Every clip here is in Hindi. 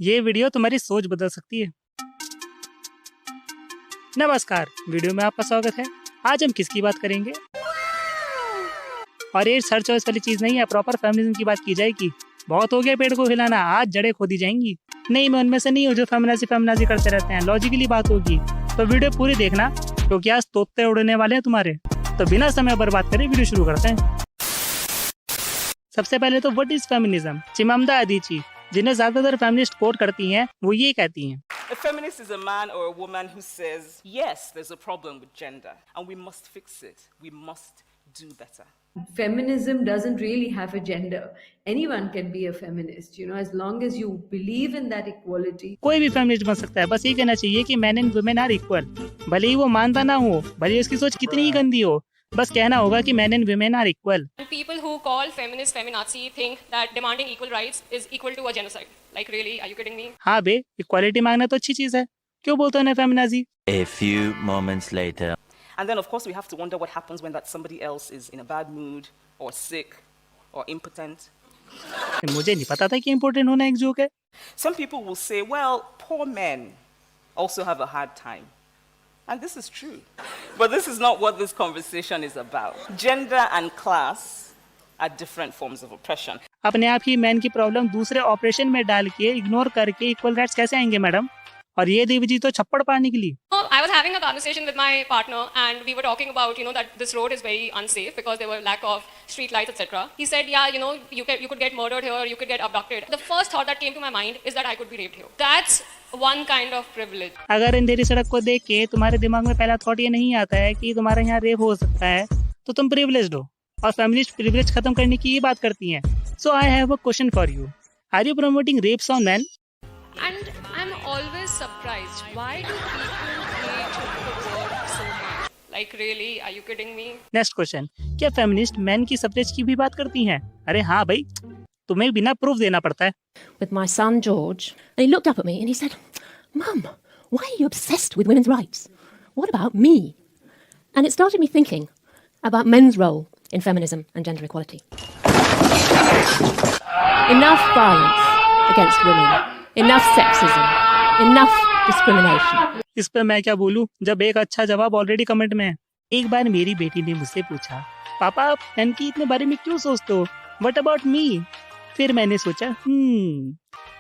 ये वीडियो तुम्हारी सोच बदल सकती है। नमस्कार, वीडियो में आपका स्वागत है। आज हम किसकी बात करेंगे? और ये सर्च चॉइस वाली चीज नहीं है, प्रॉपर फेमिनिज्म की बात की जाएगी। बहुत हो गया पेड़ को हिलाना, आज जड़ें खोदी जाएंगी। नहीं, मैं उनमें से नहीं हूँ जो फेमिनाजी करते रहते हैं। लॉजिकली बात होगी तो वीडियो पूरी देखना, क्योंकि आज तोते उड़ने वाले हैं तुम्हारे। तो बिना समय बर्बाद करे वीडियो शुरू करते हैं। सबसे पहले तो व्हाट इज फेमिनिज्म? चिमामदा अदिची, जिन्हें ज्यादातर फेमिनिस्ट कोट करती हैं, वो ये कहती हैं, A feminist is a man or a woman who says, yes, there's a problem with gender and we must fix it. We must do better. Feminism doesn't really have a gender. Anyone can be a feminist, as long as you believe in that equality. कोई भी फेमिनिस्ट बन सकता है। बस ये कहना चाहिए कि man and women are equal. भले ही वो मानता ना हो, भले ही उसकी सोच कितनी ही गंदी हो, बस कहना होगा कि man and women are equal. People who call feminist feminazi think that demanding equal rights is equal to a genocide. Like really, are you kidding me? हाँ बे, इक्वालिटी मांगना तो अच्छी चीज है, क्यों बोलते हो ना फेमिनाजी? A few moments later. And then, of course, we have to wonder what happens when that somebody else is in a bad mood or sick or impotent. मुझे नहीं पता था कि इम्पोर्टेंट होना एक जोक है। Some people will say, well, poor men also have a hard time. And this is true. But this is not what this conversation is about. Gender and class are different forms of oppression. अपने आप ही मैन की प्रॉब्लम दूसरे ऑपरेशन में डाल के इग्नोर करके इक्वल राइट्स कैसे आएंगे मैडम? और ये देवी जी तो छप्पड़ पाने के लिए। I was having a conversation with my partner and we were talking about, that this road is very unsafe because there were lack of street lights, etc. He said, yeah, you could get murdered here, you could get abducted. The first thought that came to my mind is that I could be raped here. That's one kind of privilege. अगर अंधेरी सड़क को देख के तुम्हारे दिमाग में पहला थॉट ये नहीं आता है कि तुम्हारे यहाँ रेप हो सकता है, तो तुम प्रिविलेज्ड हो। और फेमिनिस्ट प्रिविलेज खत्म करने की ये बात करती हैं। So I have a question for you. Are you promoting rapes on men? And I'm always surprised. Why do people hate the word so much? Like really, are you kidding me? Next question, क्या फेमिनिस्ट मैन की सफरेज की भी बात करती हैं? अरे हाँ भाई, तुम्हें बिना प्रूफ देना पड़ता है। With my son George, and he looked up at me and he said, "Mum, why are you obsessed with women's rights? What about me?" And it started me thinking about men's role in feminism and gender equality. Enough violence against women, enough sexism, enough discrimination. इस पे मैं क्या बोलूं, जब एक अच्छा जवाब ऑलरेडी कमेंट में है। एक बार मेरी बेटी ने मुझसे पूछा, पापा आप मैन की इतने बारे में क्यों सोचते हो? What about me? फिर मैंने सोचा,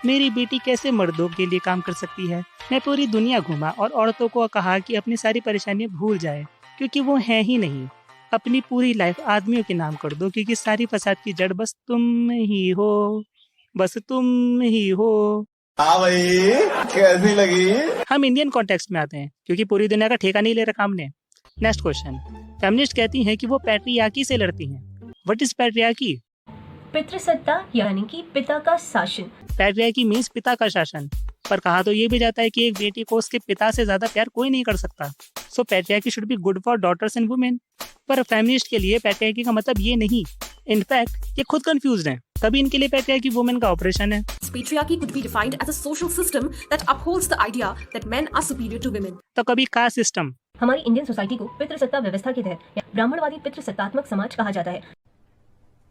मेरी बेटी कैसे मर्दों के लिए काम कर सकती है। मैं पूरी दुनिया घूमा और औरतों को कहा कि अपनी सारी परेशानियां भूल जाए, क्योंकि वो हैं ही नहीं। अपनी पूरी लाइफ आदमियों के नाम कर दो, क्योंकि सारी फसाद की जड़ बस तुम ही हो, बस तुम ही हो। हाँ भाई, कैसी लगी? हम इंडियन कॉन्टेक्स्ट में आते हैं, क्योंकि पूरी दुनिया का ठेका नहीं ले रखा हमने। नेक्स्ट क्वेश्चन, फेमिनिस्ट कहती हैं कि वो पैट्रियार्की से लड़ती हैं। What is patriarchy? पितृसत्ता यानी कि पिता का शासन। पैट्रियार्की मीन्स पिता का शासन, पर कहा तो ये भी जाता है कि एक बेटी को उसके पिता से ज्यादा प्यार कोई नहीं कर सकता। So patriarchy should be good for daughters and women. पर फेमिनिस्ट के लिए पैट्रियार्की का मतलब ये नहीं। इनफैक्ट ये खुद कंफ्यूज्ड हैं, तभी इनके लिए पैट्रियार्की वुमेन का ऑपरेशन है। Patriarchy could be defined as a social system that upholds the idea that men are superior to women. तो कभी कास्ट सिस्टम। हमारी इंडियन सोसाइटी को पितृसत्ता व्यवस्था के तहत या ब्राह्मणवादी पितृसत्तात्मक समाज कहा जाता है।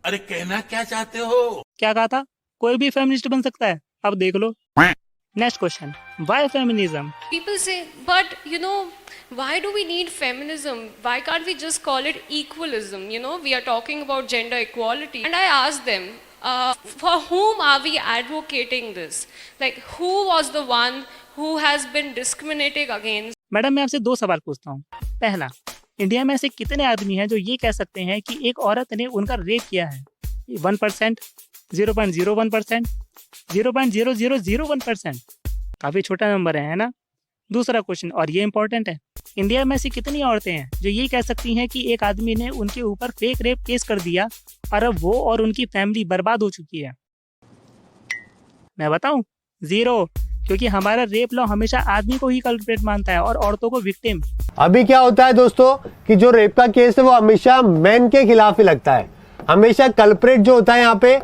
अरे कहना क्या चाहते हो? क्या कहा था? कोई भी फेमिनिस्ट बन सकता है, अब देख लो। Next question, why feminism? People say, but why do we need feminism? Why can't we just call it equalism? We are talking about gender equality. And I asked them, for whom are we advocating this? Like, who was the one who has been discriminated against? Madam मैं आपसे दो सवाल पूछता हूँ। पहला, इंडिया में ऐसे कितने आदमी हैं जो ये कह सकते हैं कि एक औरत ने उनका रेप किया है? 1%, 0.01%, 0.0001%? काफी छोटा नंबर है ना? दूसरा क्वेश्चन, और ये इंपॉर्टेंट है, इंडिया में ऐसी कितनी औरतें हैं जो ये कह सकती हैं कि एक आदमी ने उनके ऊपर फेक रेप केस कर दिया और अब वो और उनकी फैमिली बर्बाद हो चुकी है? मैं बताऊं, जीरो, क्योंकि हमारा रेप लॉ हमेशा आदमी को ही कल्प्रेट मानता है और औरतों को विक्टिम। अभी क्या होता है दोस्तों कि जो रेप का केस है वो हमेशा मैन के खिलाफ ही लगता है। हमेशा कल्प्रेट जो होता है यहाँ पे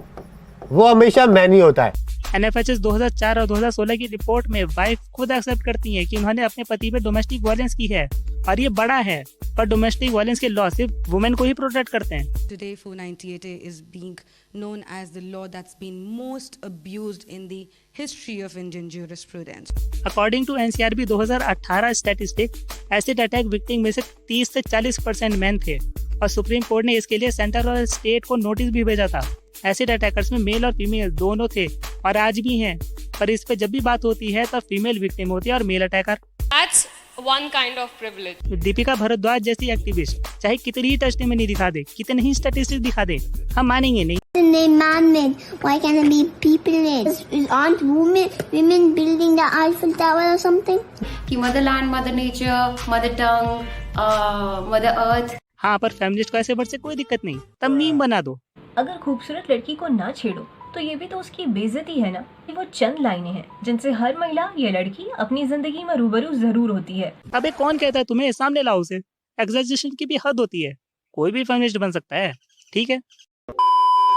वो हमेशा मैन ही होता है। NFHS 2004 और 2016 की रिपोर्ट में वाइफ खुद एक्सेप्ट करती हैं कि उन्होंने अपने पति पे डोमेस्टिक वायलेंस की है और ये बड़ा है, पर डोमेस्टिक वायलेंस के लॉ सिर्फ वुमेन को ही प्रोटेक्ट करते हैं। Today 498A is being known as the law that's been most abused in the history of Indian jurisprudence. According to NCRB 2018 statistic, acid attack victim में से 30 से 40% मैन थे और सुप्रीम कोर्ट ने इसके लिए सेंट्रल और स्टेट को नोटिस भी भेजा था। एसिड अटैकर्स में मेल और फीमेल दोनों थे और आज भी हैं, पर इस पे जब भी बात होती है तो फीमेल विक्टिम होती है और male attacker. That's one kind of privilege. Deepika Bhardwaj जैसी एक्टिविस्ट चाहे कितनी ही टेस्टिमनी दिखा दे, कितने ही स्टैटिस्टिक्स दिखा दे, हम मानेंगे नहीं। They man-made. Why can't it be people-made? Aren't women building the Eiffel Tower or something? कि motherland, mother nature, mother tongue, mother earth. हाँ, पर फेमिनिस्ट को ऐसे वर्ड से कोई दिक्कत नहीं, तब मीम बना दो। अगर खूबसूरत लड़की को ना छेड़ो तो ये भी तो उसकी बेइज्जती है ना। वो चंद लाइनें हैं जिनसे हर महिला या लड़की अपनी जिंदगी में रूबरू जरूर होती है। अबे कौन कहता है तुम्हें, सामने लाओ उसे। एग्जैजरेशन की भी हद होती है, कोई भी फेमिनिस्ट बन सकता है, ठीक है।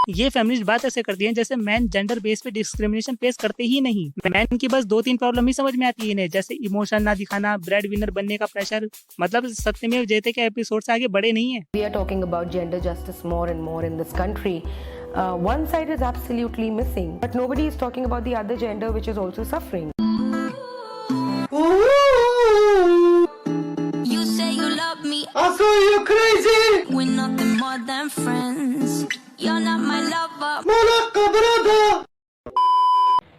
ये फेमिनिस्ट बात ऐसे करती हैं जैसे मैन जेंडर बेस पे डिस्क्रिमिनेशन फेस करते ही नहीं। मैन की बस 2-3 प्रॉब्लम ही समझ में आती है इन्हें, जैसे इमोशन ना दिखाना, ब्रेड विनर बनने का प्रेशर। मतलब सत्यमेव जयते के एपिसोड से आगे बढ़े नहीं है। We are talking about gender justice more and more in this country. One side is absolutely missing, but nobody is talking about the other gender which is also suffering. You say you love me. Also, you crazy? We're nothing more than friends. You're not my lover.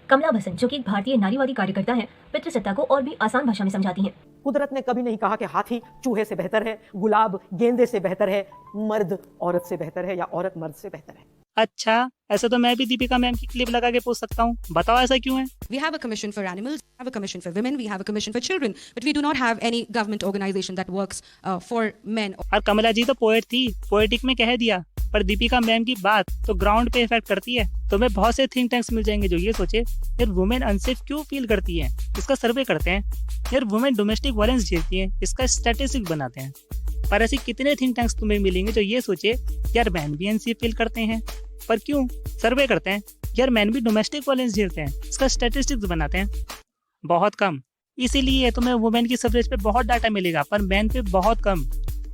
कमला बसन, जो कि एक भारतीय नारीवादी कार्यकर्ता है, पितृसत्ता को और भी आसान भाषा में समझाती हैं। कुदरत ने कभी नहीं कहा कि हाथी चूहे से बेहतर है, गुलाब गेंदे से बेहतर है, मर्द औरत से बेहतर है या औरत मर्द से बेहतर है। अच्छा, ऐसा तो मैं भी दीपिका मैम की क्लिप लगा के पूछ सकता हूँ, बताओ ऐसा क्यों है? We have a commission for animals, we have a commission for women, we have a commission for children, but we do not have any government organization that works for men. और कमला जी तो पोएट थी, पोएटिक में कह दिया, पर दीपिका मैम की बात तो ग्राउंड पे इफेक्ट करती है। तुम्हें बहुत से थिंक टैंक्स मिल जाएंगे जो ये सोचे यार वुमेन अनसेफ क्यों फील करती है, इसका सर्वे करते हैं। यार वुमेन डोमेस्टिक वायलेंस झेलती है, इसका स्टैटिस्टिक बनाते हैं। पर ऐसे कितने थिंक टैंक्स तुम्हें मिलेंगे जो ये सोचे यार मैन भी अनसेफ फील करते हैं, पर क्यों? सर्वे करते हैं यार मैन भी डोमेस्टिक वायलेंस झेलते हैं, इसका स्टैटिस्टिक्स बनाते हैं। बहुत कम। इसीलिए तुम्हें वुमेन की सफरेज पे बहुत डाटा मिलेगा पर मैन पे बहुत कम,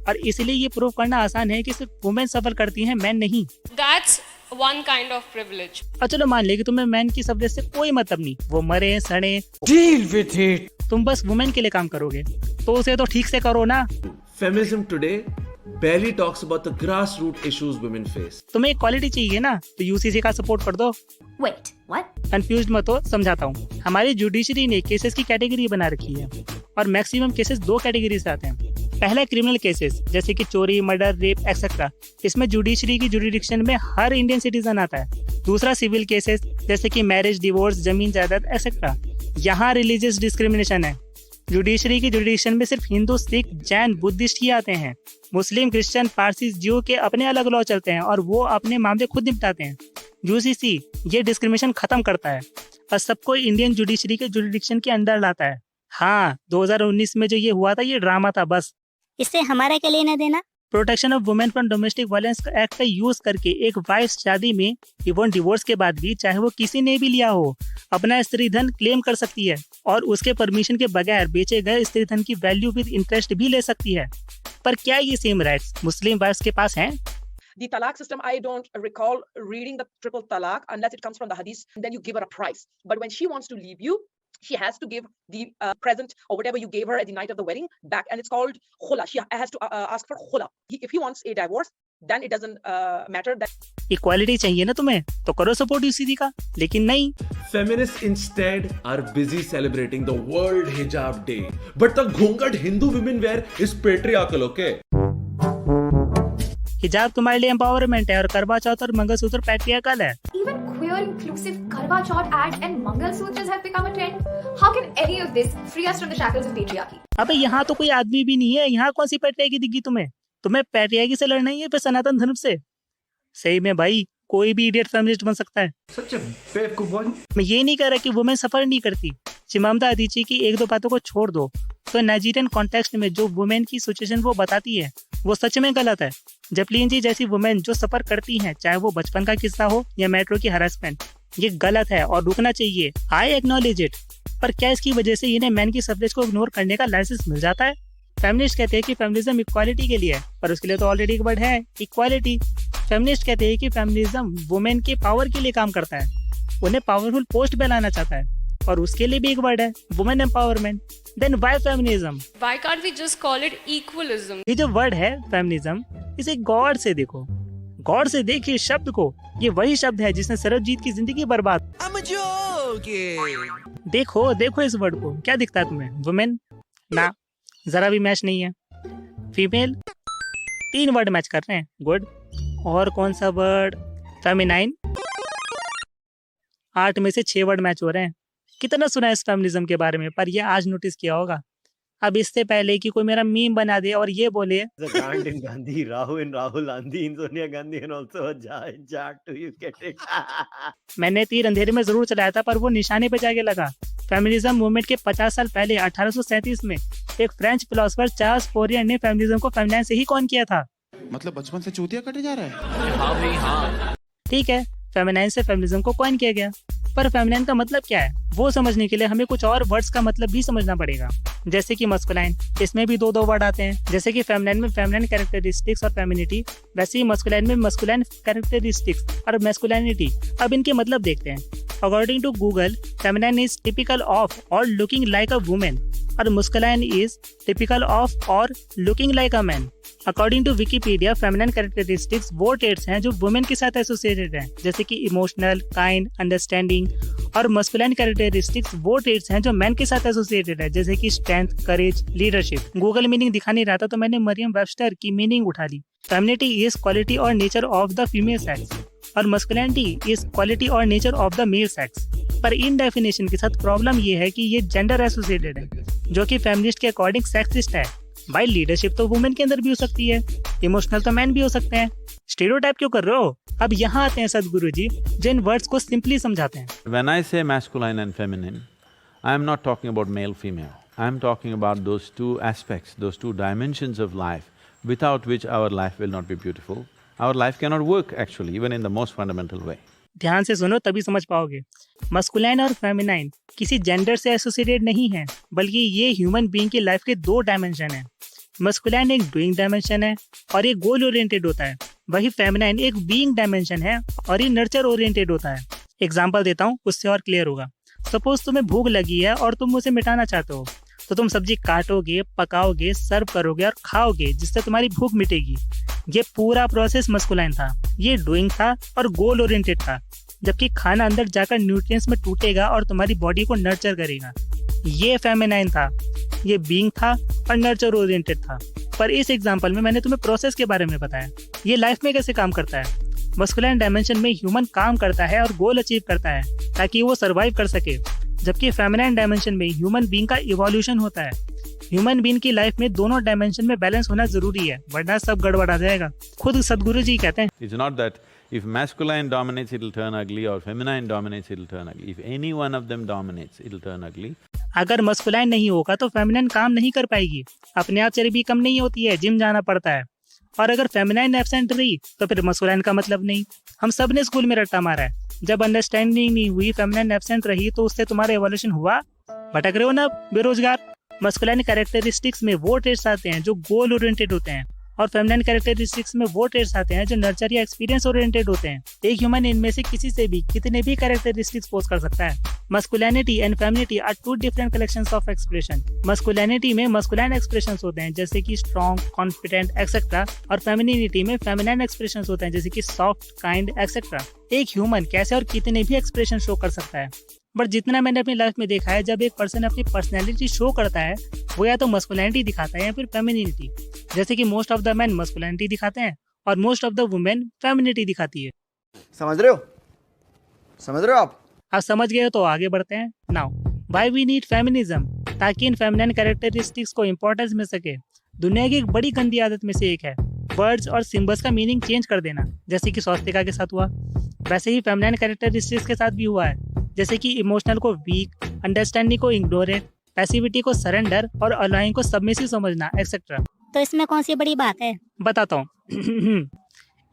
और इसीलिए ये प्रूव करना आसान है कि सिर्फ वुमेन सफर करती हैं, मैन नहीं। That's one kind of privilege. और चलो मान ले कि तुम्हें मैन की सफरेज से कोई मतलब नहीं, वो मरे सड़े, Deal with it. तुम बस वुमेन के लिए काम करोगे, तो उसे तो ठीक से करो ना। Feminism today barely talks about the grassroots issues women face. तुम्हें इक्वालिटी चाहिए ना, तो यूसीसी का सपोर्ट कर दो। Wait, what? कंफ्यूज मत हो, समझाता हूँ। हमारी जुडिशरी ने केसेस की कैटेगरी बना रखी है और मैक्सिमम केसेस 2 कैटेगरी से आते हैं। पहला क्रिमिनल केसेस जैसे कि चोरी, मर्डर, रेप एक्सेट्रा, इसमें जुडिशरी की जुरिडिक्शन में हर इंडियन सिटीजन आता है। दूसरा सिविल केसेस जैसे कि मैरिज, डिवोर्स, जमीन जायदाद एक्सेट्रा, यहाँ रिलीजियस डिस्क्रिमिनेशन है। जुडिशरी की जुरिडिक्शन में सिर्फ हिंदू, सिख, जैन, बुद्धिस्ट ही आते हैं। मुस्लिम, क्रिश्चियन, पारसी, जियो के अपने अलग लॉ चलते हैं और वो अपने मामले खुद निपटाते हैं। यूसीसी ये डिस्क्रिमिनेशन खत्म करता है और सबको इंडियन जुडिशरी के जुरिडिक्शन के अंदर लाता है। हाँ, 2019 में जो ये हुआ था ये ड्रामा था बस। इससे हमारा क्या लेना देना? Protection of women from domestic violence act का यूज करके एक वाइफ शादी में इवन डिवोर्स के बाद भी, चाहे वो किसी ने भी लिया हो, अपना स्त्री धन क्लेम कर सकती है और उसके परमिशन के बगैर बेचे गए स्त्री धन की वैल्यू विद इंटरेस्ट भी ले सकती है। पर क्या ये सेम राइट्स मुस्लिम वाइफ्स के पास हैं? The talaq system, I don't recall reading the triple talaq unless it comes from the hadith, and then you give her a price. But when she wants to leave you, she has to give the present or whatever you gave her at the night of the wedding back, and it's called khula. She has to ask for khula. If he wants a divorce, then it doesn't matter that. Equality चाहिए ना तुम्हें, तो करो सपोर्ट यूसीसी का, लेकिन नहीं। Feminists instead are busy celebrating the World Hijab Day, but the घूंघट Hindu women wear is patriarchal, okay? हिजाब तुम्हारे लिए एम्पावरमेंट है और करवा चौथ और मंगलसूत्र पैट्रियार्कल है। Even queer inclusive Karwa Chauth ads and Mangalsutras have become a trend. How can any of this free us from the shackles of patriarchy? अबे यहाँ तो कोई आदमी भी नहीं है, यहाँ कौन सी पैट्रियार्की दिखी तुम्हें? तुम्हें पैट्रियार्की से लड़ना ही है फिर सनातन धर्म से? सही में भाई, कोई भी इडियट फेमिनिस्ट बन सकता है। मैं ये नहीं कह रहा कि वुमेन सफर नहीं करती। चिमामदा अदिची की 1-2 बातों को छोड़ दो तो नाइजीरियन कॉन्टेक्स्ट में जो वुमेन की सिचुएशन वो बताती है वो सच में गलत है। जपलीन जी जैसी वुमेन जो सफर करती हैं, चाहे वो बचपन का किस्सा हो या मेट्रो की हरासमेंट, ये गलत है और रुकना चाहिए। आई एक्नॉलेज इट, पर क्या इसकी वजह से इन्हें मैन की सफरेज को इग्नोर करने का लाइसेंस मिल जाता है? फेमिनिस्ट कहते हैं कि फेमिनिज्म इक्वालिटी के लिए है, पर उसके लिए तो ऑलरेडी एक वर्ड है, इक्वालिटी। फेमिनिस्ट कहते हैं कि फेमिनिज्म वुमेन के पावर के लिए काम करता है, उन्हें पावरफुल पोस्ट पे लाना चाहता है, और उसके लिए भी एक वर्ड है, women empowerment. Then why feminism? Why can't we just call it equalism? ये जो वर्ड है फेमिनिज्म, इसे गॉड से देखो, गॉड से देखिए शब्द को। ये वही शब्द है जिसने सरबजीत की जिंदगी बर्बाद। देखो देखो इस वर्ड को, क्या दिखता है तुम्हें? वुमेन? ना, जरा भी मैच नहीं है। फीमेल? 3 वर्ड मैच कर रहे हैं, गुड। और कौन सा वर्ड? फेमिनाइन? 8 में से 6 वर्ड मैच हो रहे हैं। कितना सुना है इस फेमिनिज्म के बारे में, पर ये आज नोटिस किया होगा। अब इससे पहले कि कोई मेरा मीम बना दे और ये बोले Gandhi, Rahul Gandhi, Sonia Gandhi and also a Jat, do you get it? मैंने तीर अंधेरे में जरूर चलाया था, पर वो निशाने पे जाके लगा। फेमिनिज्म मूवमेंट के 50 साल पहले 1837 में एक फ्रेंच फिलोसोफर चार्ल्स फॉरियर ने फेमिनिज्म को फेमिनाइन से ही कॉइन किया था। मतलब बचपन से चूतिया कटे जा रहा है। हाँ। ठीक है, फेमिनाइन से फेमिनिज्म को कॉइन किया गया, पर फेमिनाइन का मतलब क्या है वो समझने के लिए हमें कुछ और वर्ड्स का मतलब भी समझना पड़ेगा। जैसे कि मस्कुलाइन, इसमें भी 2 वर्ड आते हैं। जैसे कि फेमिनाइन में फेमिनाइन कैरेक्टरिस्टिक्स और फेमिनिटी, वैसे ही मस्कुलाइन में मस्कुलाइन कैरेक्टरिस्टिक्स और मैस्कुलिनिटी। अब इनके मतलब देखते हैं। According to Google, feminine is typical of or looking like a women, और masculine is typical of or looking like a man. According to Wikipedia, feminine characteristics वो ट्रेट्स हैं जो वुमेन के साथ एसोसिएटेड हैं, जैसे कि इमोशनल, काइंड, अंडरस्टैंडिंग। और मस्कुलाइन कैरेक्टरिस्टिक्स वो ट्रेट्स हैं जो मैन के साथ एसोसिएटेड है, जैसे कि स्ट्रेंथ, करेज, लीडरशिप। गूगल मीनिंग दिखा नहीं रहा था तो मैंने मरियम वेबस्टर की मीनिंग उठा ली। फेमिनिटी इज क्वालिटी और nature of the female sex, और मस्कुलिनिटी इज क्वालिटी और nature of the male sex. पर इन डेफिनेशन के साथ प्रॉब्लम ये है कि ये जेंडर एसोसिएटेड है, जो कि फेमिनिस्ट के अकॉर्डिंग सेक्सिस्ट है। भाई लीडरशिप तो वुमेन के अंदर भी हो सकती है, इमोशनल तो मैन भी हो सकते हैं। स्टीरियोटाइप क्यों कर रहे हो? अब यहाँ आते हैं सदगुरु जी, जो इन वर्ड्स को सिंपली समझाते हैं। When I say masculine and feminine, I am not talking about male, female. I am talking about those 2 aspects, those 2 dimensions of life, without which our life will not be beautiful. Our life cannot work actually, even in the most fundamental way. ध्यान से सुनो तभी समझ पाओगे। मस्कुलाइन और फेमिनाइन किसी जेंडर से एसोसिएटेड नहीं है, बल्कि ये ह्यूमन बीइंग की लाइफ के 2 डायमेंशन हैं। मस्कुलाइन एक डूइंग डायमेंशन है और ये गोल ओरिएंटेड होता है, वही फेमिनाइन एक बीइंग डायमेंशन है और ये नर्चर ओरिएंटेड होता है। एग्जांपल देता हूँ, उससे और क्लियर होगा। सपोज तुम्हें भूख लगी है और तुम उसे मिटाना चाहते हो, तो तुम सब्जी काटोगे, पकाओगे, सर्व करोगे और खाओगे, जिससे तुम्हारी भूख मिटेगी। ये पूरा प्रोसेस मस्कुलाइन था, ये डूइंग था और गोल ओरिएंटेड था, जबकि खाना अंदर जाकर न्यूट्रिएंट्स में टूटेगा और तुम्हारी बॉडी को नर्चर करेगा। ये फेमिनाइन था, ये बीइंग था और नर्चर ओरिएंटेड था। पर इस एग्जांपल में मैंने तुम्हें प्रोसेस के बारे में बताया, ये लाइफ में कैसे काम करता है। मस्कुलाइन डायमेंशन में ह्यूमन काम करता है और गोल अचीव करता है ताकि वो सरवाइव कर सके, जबकि फेमिनाइन डायमेंशन में ह्यूमन बीइंग का इवोल्यूशन होता है। ह्यूमन बीइंग की लाइफ में दोनों डायमेंशन में बैलेंस होना जरूरी है, वरना सब गड़बड़ आ जाएगा। खुद सदगुरु जी कहते हैं, It's not that if masculine dominates, it'll turn ugly, or feminine dominates, it'll turn ugly. If any one of them dominates, it'll turn ugly. अगर मस्कुलाइन नहीं होगा तो फेमिनाइन काम नहीं कर पाएगी, अपने आप चर्बी कम नहीं होती है, जिम जाना पड़ता है। और अगर फेमिनाइन एब्सेंट रही तो फिर मस्कुलाइन का मतलब नहीं। हम सब ने स्कूल में रट्टा मारा है, जब अंडरस्टैंडिंग नहीं हुई, फेमिनाइन एब्सेंट रही, तो उससे तुम्हारा एवोल्यूशन हुआ। भटक रहे हो ना बेरोजगार। मस्कुलाइन कैरेक्टरिस्टिक्स में वो ट्रेट्स आते हैं जो गोल ओरिएंटेड होते हैं, और फेमिनाइन कैरेक्टरिस्टिक्स में वो ट्रेट्स आते हैं जो नर्चर या एक्सपीरियंस ओरिएंटेड होते हैं। एक ह्यूमन इनमें से किसी से भी कितने भी कैरेक्टरिस्टिक्स पोस्ट कर सकता है। Masculinity and femininity are 2 different collections of expression. Masculinity में मस्कुलाइन एक्सप्रेशंस होते हैं जैसे कि स्ट्रॉन्ग, कॉन्फिडेंट एक्सेट्रा, और फेमिनिटी में फेमिनाइन एक्सप्रेशंस होते हैं जैसे कि सॉफ्ट, काइंड एक्सेट्रा। एक ह्यूमन कैसे और कितने भी एक्सप्रेशन शो कर सकता है, बट जितना मैंने अपनी लाइफ में देखा है, जब एक पर्सन अपनी पर्सनैलिटी शो करता है, वो या तो मस्कुलिनिटी दिखाता है या फिर फेमिनिटी। जैसे कि most of the man masculinity दिखाते हैं और most of the women femininity दिखाती है। समझ रहे हो आप? आप समझ गए हो तो आगे बढ़ते हैं। Now why we need feminism, ताकि इन फेमिनिन कैरेक्टरिस्टिक्स को इंपॉर्टेंस मिल सके। दुनिया की एक बड़ी गंदी आदत में से एक है वर्ड्स और सिंबल्स का मीनिंग चेंज कर देना, जैसे कि स्वास्तिका के साथ हुआ। वैसे ही फेमिनिन कैरेक्टरिस्टिक्स के साथ भी हुआ है, जैसे कि इमोशनल को वीक, अंडरस्टैंडिंग को इग्नोरेंट, पैसिविटी को सरेंडर और अलाइंग को सबमिसिव समझना एक्सेट्रा। तो इसमें कौन सी बड़ी बात है? बताता हूँ।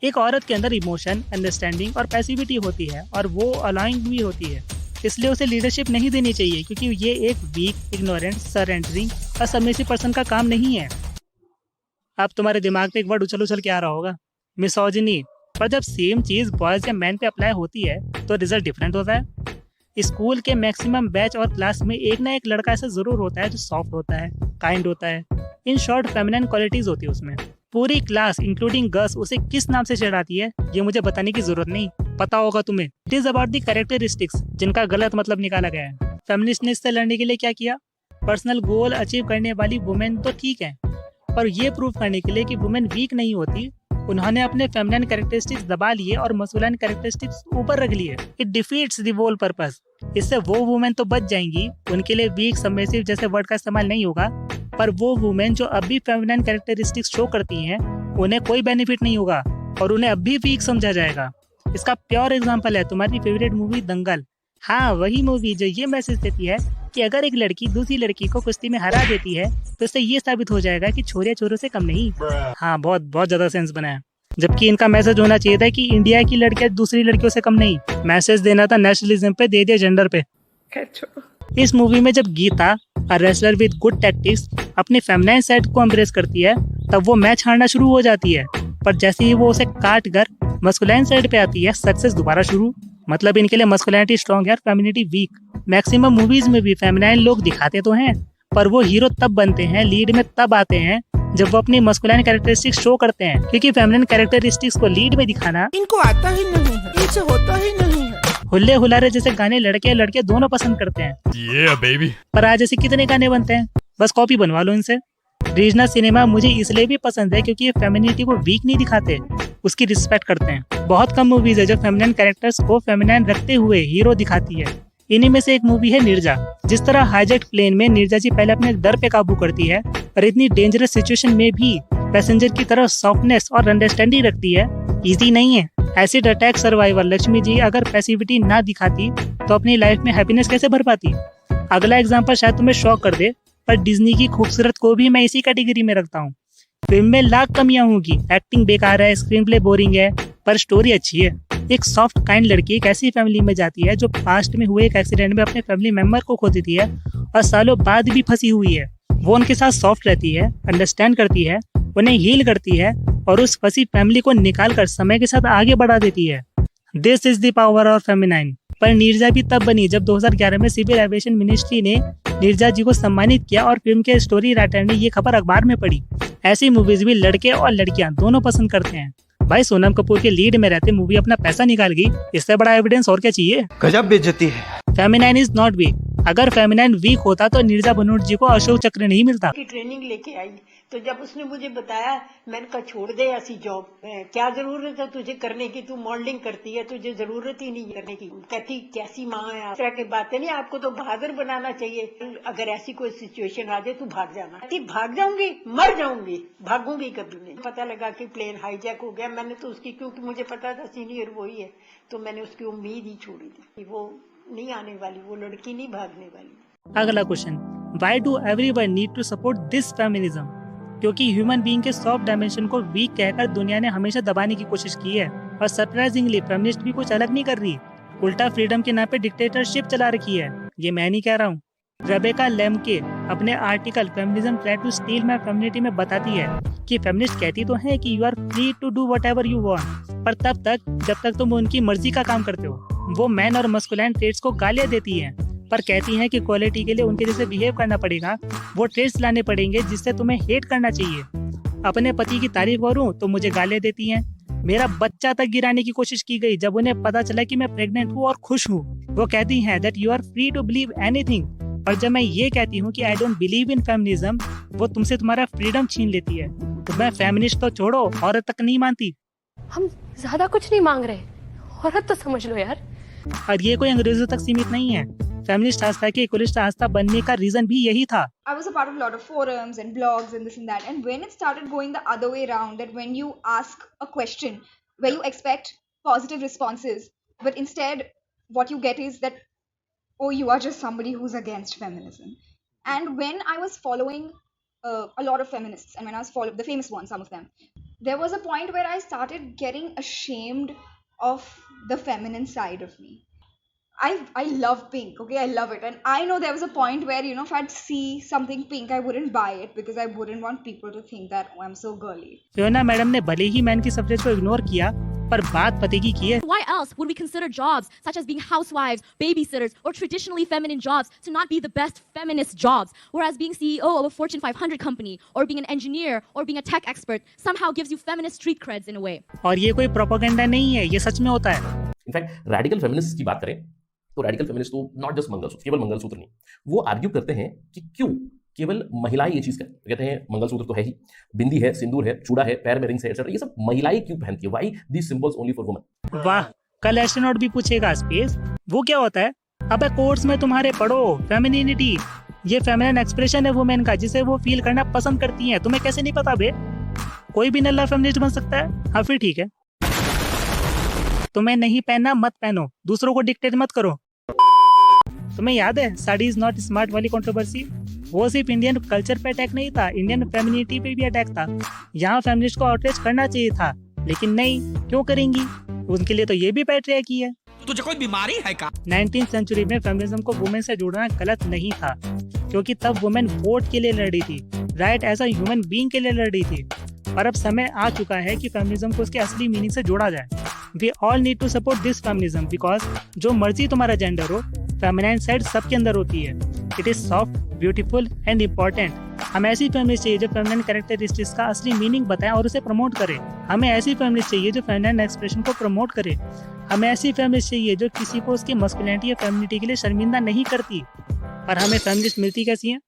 एक औरत के अंदर इमोशन, अंडरस्टैंडिंग और पैसिविटी होती है, और वो अलाइंग भी होती है, इसलिए उसे लीडरशिप नहीं देनी चाहिए, क्योंकि ये एक वीक, इग्नोरेंट, सरेंडरिंग और सबमिसिव पर्सन का काम नहीं है। अब तुम्हारे दिमाग में एक वर्ड उछल उछल के आ रहा होगा, मिसोजिनी। पर जब सेम चीज बॉयज या मैन पे अप्लाई होती है तो रिजल्ट डिफरेंट होता है। स्कूल के मैक्सिमम बैच और क्लास में एक ना एक लड़का ऐसा जरूर होता है जो सॉफ्ट होता है, काइंड होता है, इन शॉर्ट फेमिनिन क्वालिटीज होती है उसमें। पूरी क्लास इंक्लूडिंग गर्ल्स उसे किस नाम से चिढ़ाती है ये मुझे बताने की जरूरत नहीं, पता होगा तुम्हें। It is about the characteristics जिनका गलत मतलब निकाला गया है। फेमिनिस्ट ने इससे लड़ने के लिए क्या किया? पर्सनल गोल अचीव करने वाली वुमेन तो ठीक है, पर ये प्रूव करने के लिए कि वुमेन वीक नहीं होती, उन्होंने अपने फेमिनिन कैरेक्टरिस्टिक्स दबा लिए और मस्कुलिन कैरेक्टरिस्टिक्स ऊपर रख लिए। It defeats the whole purpose. इससे वो वुमेन तो बच जाएंगी, उनके लिए वीक सबमिसिव जैसे वर्ड का इस्तेमाल नहीं होगा, पर वो वुमेन जो अभी फेमिनिन कैरेक्टरिस्टिक्स शो करती हैं उन्हें कोई बेनिफिट नहीं होगा और उन्हें अभी वीक समझा जाएगा। इसका प्योर एग्जांपल है तुम्हारी फेवरेट मूवी दंगल। हाँ, वही मूवी जो ये मैसेज देती है कि अगर एक लड़की दूसरी लड़की को कुश्ती में हरा देती है तो इससे ये साबित हो जाएगा कि छोरियां छोरों से कम नहीं। हाँ, बहुत बहुत ज्यादा सेंस बना है। जबकि इनका मैसेज होना चाहिए था कि इंडिया की लड़कियां दूसरी लड़कियों से कम नहीं। मैसेज देना था नेशनलिज्म पे, दे दिया जेंडर पे। इस मूवी में जब Geeta, a wrestler with good tactics, अपने फेमिनाइन साइड को एम्ब्रेस करती है तब वो मैच हारना शुरू हो जाती है, पर जैसे ही वो उसे काट कर मस्कुलाइन साइड पे आती है सक्सेस दोबारा शुरू। मतलब इनके लिए मस्कुलिनिटी स्ट्रॉन्ग है, फेमिनिटी वीक। मैक्सिमम मूवीज में भी फेमिनाइन लोग दिखाते तो हैं, पर वो हीरो तब बनते हैं, लीड में तब आते हैं जब वो अपनी मस्कुलाइन कैरेक्टरिस्टिक्स शो करते हैं, क्योंकि फेमिनिन कैरेक्टरिस्टिक्स को लीड में दिखाना इनको आता ही नहीं है, इनसे होता ही नहीं है। हुल्ले हुलारे जैसे गाने लड़के और लड़के दोनों पसंद करते हैं। बेबी। पर आज ऐसे कितने गाने बनते हैं, बस कॉपी बनवा लो इनसे। रीजनल सिनेमा मुझे इसलिए भी पसंद है क्योंकि ये फेमिनिटी को वीक नहीं दिखाते, उसकी रिस्पेक्ट करते हैं। बहुत कम मूवीज है जो फेमिनिन कैरेक्टर्स को फेमिनिन रखते हुए हीरो दिखाती है। इन्हीं में से एक मूवी है निर्जा। जिस तरह हाईजेट प्लेन में निर्जा जी पहले अपने डर पे काबू करती है और इतनी डेंजरस सिचुएशन में भी पैसेंजर की तरह सॉफ्टनेस और अंडरस्टैंडिंग रखती है। इजी नहीं है। Acid attack survivor Lakshmi ji अगर पैसिविटी ना दिखाती तो अपनी लाइफ में हैप्पीनेस कैसे भर पाती? अगला एग्जांपल शायद तुम्हें शॉक कर दे, पर डिज्नी की खूबसूरत को भी मैं इसी कैटेगरी में रखता हूँ। फिल्म में लाख कमियां होंगी, एक्टिंग बेकार है, स्क्रीन प्ले बोरिंग है, पर स्टोरी अच्छी है। एक सॉफ्ट काइंड लड़की एक ऐसी फैमिली में जाती है जो पास्ट में हुए एक एक्सीडेंट में अपने फैमिली मेंबर को खो देती है और सालों बाद भी फंसी हुई है। वो उनके साथ सॉफ्ट रहती है, अंडरस्टैंड करती है, उन्हें हील करती है और उस फंसी फैमिली को निकाल कर समय के साथ आगे बढ़ा देती है। This is the power of feminine. पर नीरजा भी तब बनी जब 2011 में सिविल एविएशन मिनिस्ट्री ने नीरजा जी को सम्मानित किया और फिल्म के स्टोरी राइटर ने ये खबर अखबार में पढ़ी। ऐसी मूवीज भी लड़के और लड़कियां दोनों पसंद करते हैं। भाई सोनम कपूर के लीड में रहते मूवी अपना पैसा निकाल गई, इससे बड़ा एविडेंस और क्या चाहिए? गजब बेइज्जती है। Feminine is not weak. अगर फेमिनाइन वीक होता तो नीरजा बनूट जी को अशोक चक्र नहीं मिलता। की ट्रेनिंग लेके आई तो जब उसने मुझे बताया, मैंने कहा छोड़ दे ऐसी जॉब, क्या जरूरत है तुझे करने की, तू मॉडलिंग करती है, तुझे जरूरत ही नहीं करने की। कहती कैसी माँ है, इस तरह की बातें नहीं, आपको तो बहादुर बनाना चाहिए। अगर ऐसी कोई सिचुएशन आ जाए तू भाग जाना। कहती भाग जाऊंगी, मर जाऊंगी, भागूंगी कभी नहीं। पता लगा कि प्लेन हाईजैक हो गया, मैंने तो उसकी, क्योंकि मुझे पता था सीनियर वही है, तो मैंने उसकी उम्मीद ही छोड़ी थी। वो नहीं आने वाली, वो लड़की नहीं भागने वाली। अगला question, why do everyone need to support this feminism? क्योंकि ह्यूमन बीइंग के सॉफ्ट डायमेंशन को वीक कहकर दुनिया ने हमेशा दबाने की कोशिश की है और सरप्राइजिंगली फेमिनिस्ट भी कुछ अलग नहीं कर रही, उल्टा फ्रीडम के नाम पे डिक्टेटरशिप चला रखी है। ये मैं नहीं कह रहा हूँ, रेबेका लेम्के अपने article feminism try to steal my femininity में बताती है कि फेमिनिस्ट कहती तो है कि you are free to do whatever you want, पर तब तक जब तक तुम उनकी मर्जी का काम करते हो। वो मैन और मस्कुलाइन ट्रेड्स को गालियां देती हैं, पर कहती हैं कि क्वालिटी के लिए उनके जैसे बिहेव करना पड़ेगा, वो ट्रेड्स लाने पड़ेंगे जिससे तुम्हें हेट करना चाहिए। अपने पति की तारीफ करूं तो मुझे गालियां देती हैं। मेरा बच्चा तक गिराने की कोशिश की गई जब उन्हें पता चला कि मैं प्रेग्नेंट हूँ और खुश हूँ। वो कहती हैं that you are free to believe anything, और जब मैं ये कहती हूँ कि I don't believe in feminism, वो तुमसे तुम्हारा फ्रीडम छीन लेती है। तो मैं फेमिनिस्ट तो छोड़ो, औरत तक नहीं मानती। हम ज्यादा कुछ नहीं मांग रहे, औरत तो समझ लो यार। और ये कोई अंग्रेजों तक सीमित नहीं है। फेमिनिस्ट आस्था के इक्वलिस्ट आस्था बनने का रीजन भी यही था। I was a part of a lot of forums and blogs and this and that, and when it started going the other way around, that when you ask a question where you expect positive responses, but instead what you get is that, oh, you are just somebody who's against feminism. And when I was following a lot of feminists, and when I was following the famous ones, some of them, there was a point where I started getting ashamed of the feminine side of me. I love pink, okay? I love it. And I know there was a point where, you know, if I'd see something pink, I wouldn't buy it because I wouldn't want people to think that, oh, I'm so girly. Fiona madam ने भले ही मैन की सब्जेक्ट को इग्नोर किया, पर बात पते की है। Why else would we consider jobs such as being housewives, babysitters, or traditionally feminine jobs to not be the best feminist jobs, whereas being CEO of a Fortune 500 company or being an engineer or being a tech expert somehow gives you feminist street creds in a way. और ये कोई प्रोपेगेंडा नहीं है, ये सच में होता है। इनफैक्ट रेडिकल फेमिनिस्ट की बात करें तो रेडिकल फेमिनिस्ट तो नॉट जस्ट मंगलसूत्र, केवल मंगलसूत्र नहीं, वो आर्ग्यू करते हैं कि क्यों केवल महिलाएं ये चीज करती, कहते हैं मंगलसूत्र तो है ही, बिंदी है, सिंदूर है, चूड़ा है, पैर में रिंग्स है, एटसेट्रा, ये सब महिलाएं क्यों पहनती है? Why these symbols only for women? वाह, कल एस्ट्रोनॉट भी पूछेगा स्पेस, वो क्या होता है? अबे कोर्स में तुम्हारे पढ़ो फेमिनिनिटी, ये फेमिनिन एक्सप्रेशन है वुमेन का जिसे वो फील करना पसंद करती हैं। तुम्हें कैसे नहीं पता बे? कोई भी नल्ला फेमिनिस्ट बन सकता है। हाँ फिर ठीक है, तुम्हें नहीं पहनना मत पहनो, दूसरों को डिक्टेट मत करो। तुम्हें याद है साड़ी इज नॉट स्मार्ट वाली कंट्रोवर्सी? वो सिर्फ इंडियन कल्चर पे अटैक नहीं था, इंडियन फेमिनिटी पे भी अटैक था। यहाँ फेमिनिस्ट को आउटरीच करना चाहिए था, लेकिन नहीं, क्यों करेंगी? उनके लिए तो ये भी पैट्रियार्की है। तुझे कोई बीमारी है का? 19th सेंचुरी में फेमिनिज्म को वुमेन से जोड़ना गलत नहीं था, क्योंकि तब वुमेन वोट के लिए लड़ रही थी, right as a human being के लिए लड़ रही थी। पर अब समय आ चुका है कि फेमिनिज्म को उसके असली मीनिंग से जोड़ा जाए। We all need to support this feminism because जो मर्जी तुम्हारा जेंडर हो, फेमिनाइन साइड सबके अंदर होती है। It is soft, beautiful and important. हमें ऐसी फेमिनिस्ट चाहिए जो फेमिनाइन कैरेक्टरिस्टिक्स का असली मीनिंग बताए और उसे प्रमोट करे। हमें ऐसी फेमिनिस्ट चाहिए जो फेमिनाइन एक्सप्रेशन को प्रमोट करे। हमें ऐसी फेमिनिस्ट चाहिए जो किसी को उसकी मस्कुलिनिटी या फेमिनिटी के लिए शर्मिंदा नहीं करती। पर हमें फेमिनिस्ट मिलती कैसी हैं?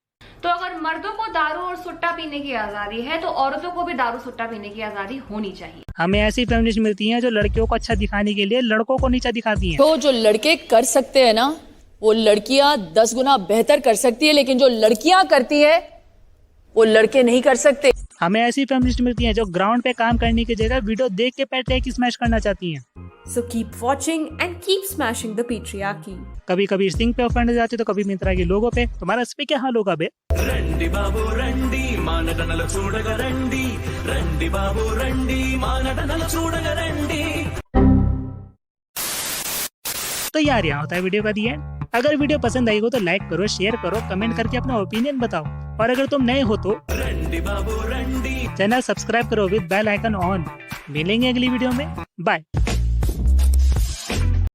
तो अगर मर्दों को दारू और सुट्टा पीने की आजादी है तो औरतों को भी दारू सुट्टा पीने की आजादी होनी चाहिए। हमें ऐसी फेमिनिस्ट मिलती हैं जो लड़कियों को अच्छा दिखाने के लिए लड़कों को नीचा दिखाती हैं। तो जो लड़के कर सकते हैं ना, वो लड़कियां 10 गुना बेहतर कर सकती है, लेकिन जो लड़कियां करती है वो लड़के नहीं कर सकते। हमें ऐसी फेमिनिस्ट मिलती हैं जो ग्राउंड पे काम करने की जगह वीडियो देख के पैट्रियार्की स्मैश करना चाहती हैं। So keep watching and keep smashing the patriarchy. कभी कभी सिंह पे ऑफेंड हो जाते तो कभी मिंत्रा के लोगों पे। तुम्हारा इस पे क्या हाल होगा बे? रंडी बाबू रंडी मानडनल చూడగ రండి रंडी बाबू रंडी मानडनल చూడగ రండి। तो यार यहाँ होता है वीडियो का दी एंड। अगर वीडियो पसंद आई हो तो लाइक करो, शेयर करो, कमेंट करके अपना ओपिनियन बताओ। और अगर तुम नए हो तो रंडी बाबू रंडी चैनल सब्सक्राइब करो विद बेल आइकन ऑन। मिलेंगे अगली वीडियो में, बाय।